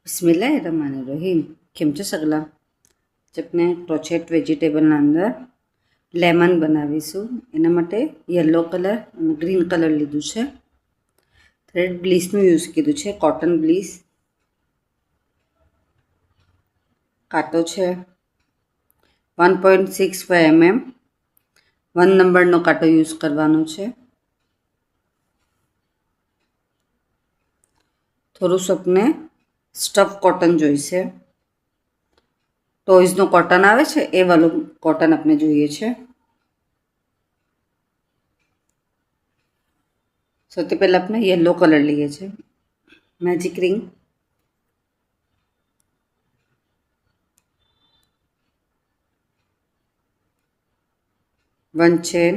બિસ્મિલ્લાહિર્રહમાનિર્રહીમ. કેમ છો સગલા? આપણે ક્રોચેટ વેજીટેબલના અંદર લેમન બનાવીશું. એના માટે યલો કલર અને ગ્રીન કલર લીધું છે. થ્રેડ બ્લીસનું યુઝ કીધું છે, કોટન બ્લીસ. કાંટો છે 1.65 mm, 1 નંબરનો કાંટો યુઝ કરવાનો છે. થોડું સપને સ્ટફ કોટન જોઈશે. ટોયઝનો કોટન આવે છે એ વાળું કોટન આપણે જોઈએ છે. સૌથી પહેલાં આપણે યલો કલર લઈએ છીએ. Magic ring, one chain,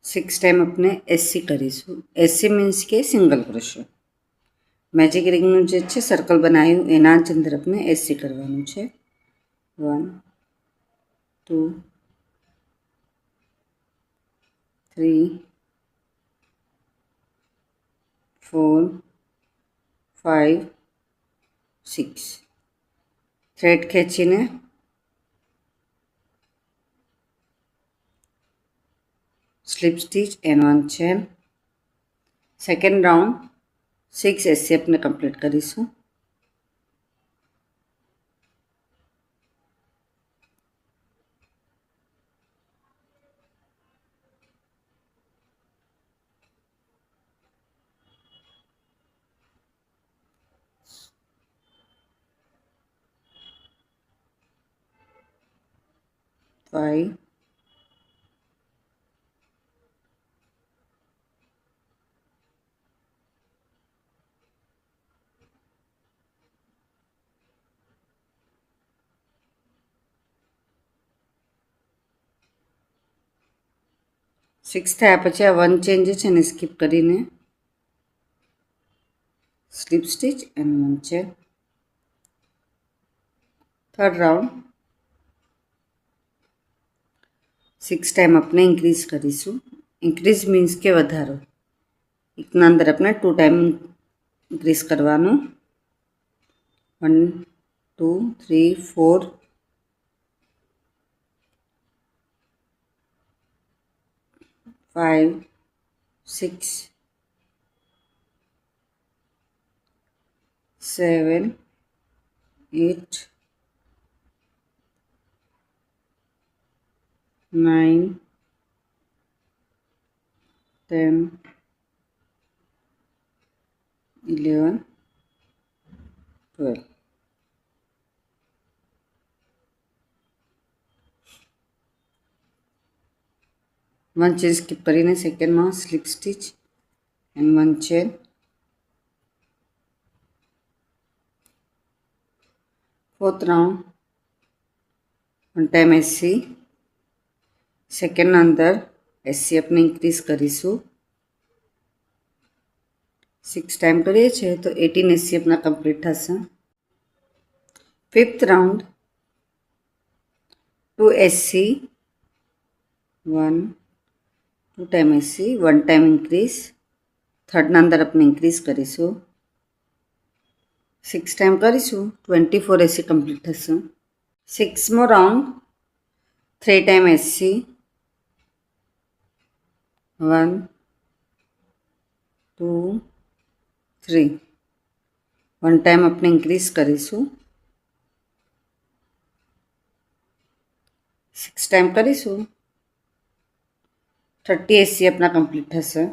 6 time अपने एससी करीशू. एससी मीन्स के सिंगल क्रोशो. मैजिक रिंगનું જે છે સર્કલ બનાવ્યું એના જ અંદર આપણે એસસી કરવાનું છે. 1 2 3 4 5 6 થ્રેડ ખેંચીને slip stitch and 1 chain. Second round 6 SC अपने कंप्लीट करीशू. फाइव 6 થયા પછી આ 1 ચેન જે છે ને સ્કીપ કરીને slip stitch and 1 chain. Third round 6 time આપણે ઇન્ક્રીઝ કરીશું. ઇન્ક્રીઝ મીન્સ કે વધારો. એકના અંદર આપણે 2 ટાઈમ ઇન્ક્રીઝ કરવાનું. 1 2 3 4 5 6 7 8 9 10 11 12. वन चेन स्कीप करीने सेकेंड में sleep stitch and 1 chain. Fourth round 1 time SC. Second अंदर एससी अपने इंक्रीज करीशू. 6 टाइम करिए छे तो 18 एससी अपना कंप्लीट थशे. Fifth round 2 SC 1 2 time SC 1 time increase. Third अंदर अपने इंक्रीज करीशू. 6 टाइम करीशू 24 एससी कंप्लीट थशे. 6मो राउंड 3 टाइम एससी 1 2 3 1 टाइम अपने इंक्रीज करीशू. 6 टाइम करीशू 30 एससी अपना कंप्लीट थशे.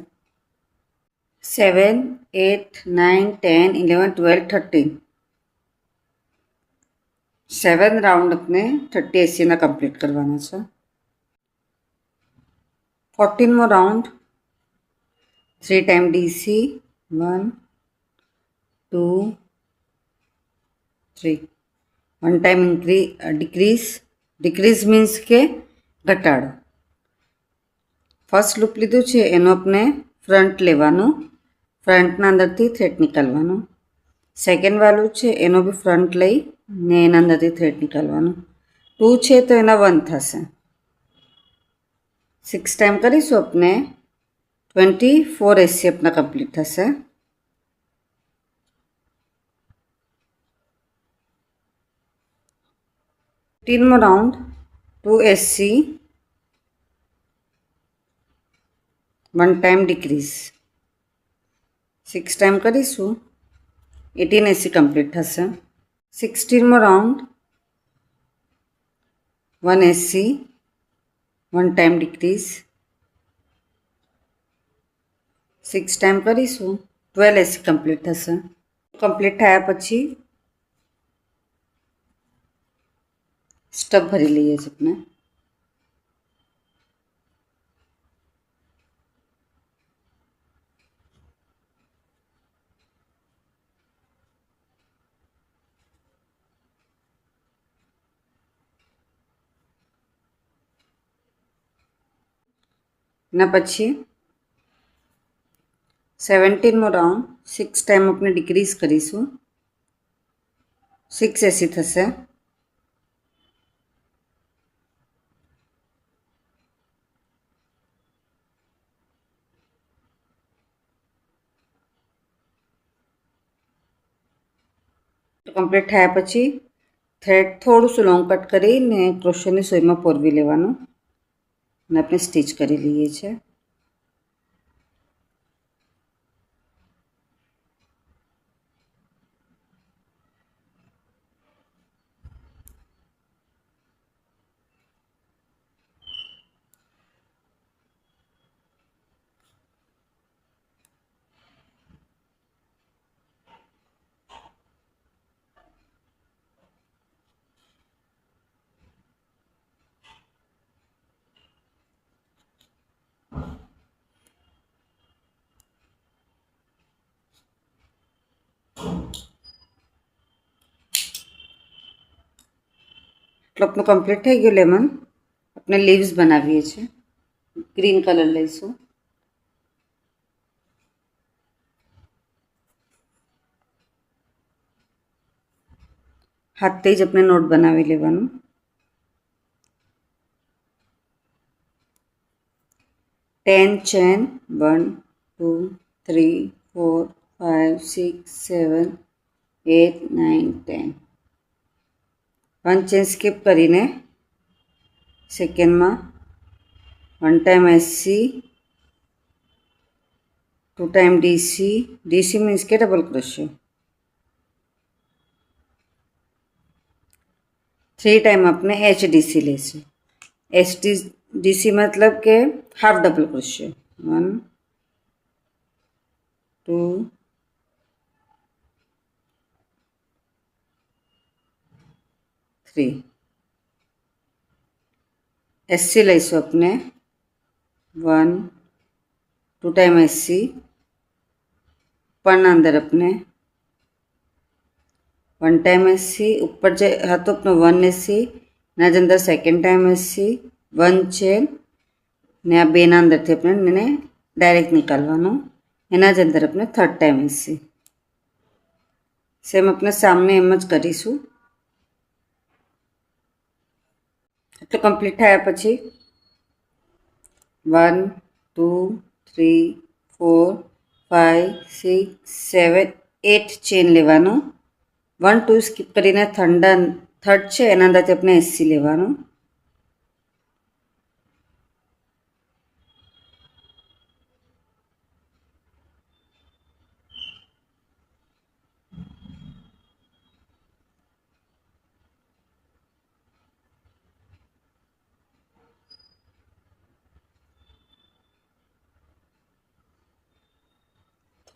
7 8 9 10 11 12 13 7 राउंड अपने 30 एससी ना कंप्लीट करवाना है. 14मो round 3 time DC 1 2 3 1 time decrease. Decrease means के घटाड़ो. फर्स्ट लूप लीधुं छे एनो अपने फ्रंट लेवानुं. फ्रंटना अंदरथी थ्रेड निकालवानुं. सेकेंड वालू छे एनो भी फ्रंट लई ने एना अंदरथी थ्रेड निकालवानुं. 2 छे तो एना 1 थशे. 6 टाइम करीशुं अपने 24 एससी अपना कंप्लीट थशे. 15મો round 2 SC 1 time decrease 6 time કરીશું 18 SC કમ્પ્લીટ થશે. 16મો round 1 SC 1 time decrease 6 time કરીશું 12 SC કમ્પ્લીટ થશે. કમ્પ્લીટ થયા પછી સ્ટફ ભરી લઈએ છીએ આપણે. એના પછી 17મો રાઉન્ડ 6 ટાઈમ આપણે ડિક્રીઝ કરીશું 6 SC થશે. કમ્પ્લીટ થયા પછી થ્રેડ થોડું લોંગ કટ કરીને ક્રોશેની સોયમાં પોરવી લેવાનું અને આપણે સ્ટીચ કરી લઈએ છીએ. એટલું આપણું કમ્પ્લીટ થઈ ગયું લેમન. આપણે લીવ્સ બનાવીએ છીએ. ગ્રીન કલર લઈશું. હાથથી જ આપણે નોટ બનાવી લેવાનું. Ten chain 1 2 3 4 5 6 7 8 9 10. 1 ચેન સ્કીપ કરીને સેકન્ડમાં 1 time SC 2 time DC. DC means કે ડબલ ક્રોશિયો. 3 ટાઈમ આપણે HDC લેશું. HDC मतलब કે હાફ ડબલ ક્રોશિયો. 1 2 3. SC લઈશું આપણે 1 2 ટાઈમ SC. ઉપરના અંદર આપણે 1 ટાઈમ SC. ઉપર જે હતો આપણો 1 SC એના જ અંદર સેકન્ડ ટાઈમ SC 1 ચેન ને આ બેના અંદરથી આપણે એને ડાયરેક્ટ નીકાળવાનું. એના જ અંદર આપણે થર્ડ ટાઈમ SC. સેમ આપણે સામને એમ જ કરીશું. એટલે કમ્પ્લીટ થયા પછી 1 2 3 4 5 6 7 8 ચેન લેવાનું. 1 2 સ્કીપ કરીને થર્ડ છે એના અંદરથી આપણે SC લેવાનું.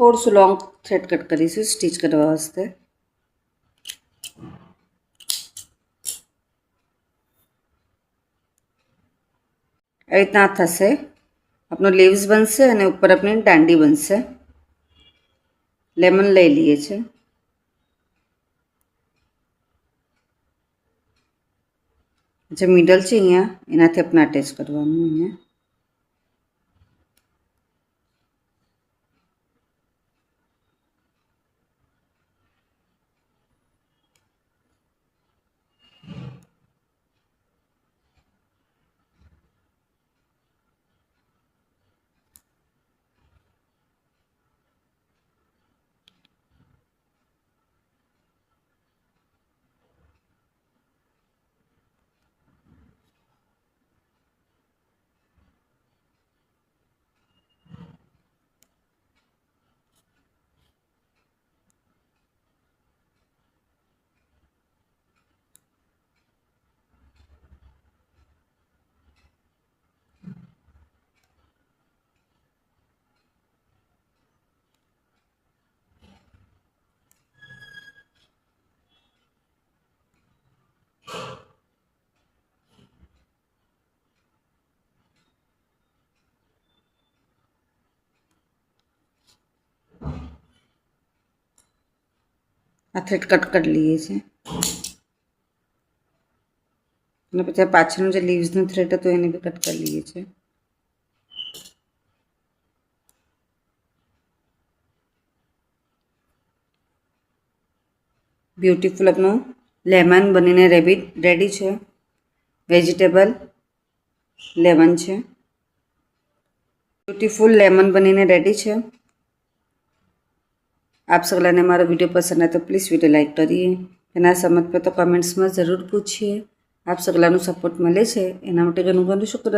થોડું લોંગ થ્રેડ કટ કરીશું સ્ટીચ કરવા વાસ્તે. આવી રીતના થશે. આપણો લીવ્સ બનશે અને ઉપર આપણી દાંડી બનશે. લેમન લઈ લઈએ છીએ. જે મિડલ છે અહીંયા એનાથી આપણે અટેચ કરવાનું. અહીંયા આ થ્રેડ કટ કરી લઈએ છીએ અને પછી આ પાછળનો જે લીવ્સનો થ્રેડ હતો એને બી કટ કરી લઈએ છીએ. બ્યુટીફુલ આપણું લેમન બનીને રેડી છે. વેજીટેબલ લેમન છે. બ્યુટીફુલ લેમન બનીને રેડી છે. આપ સગલાને મારો વિડીયો પસંદ આવે તો પ્લીઝ વિડીયો લાઈક કરીએ. એના સમજ પર તો કમેન્ટ્સમાં જરૂર પૂછીએ. આપ સગલાનો સપોર્ટ મળે છે એના માટે ઘણું ઘણું શુક્ર.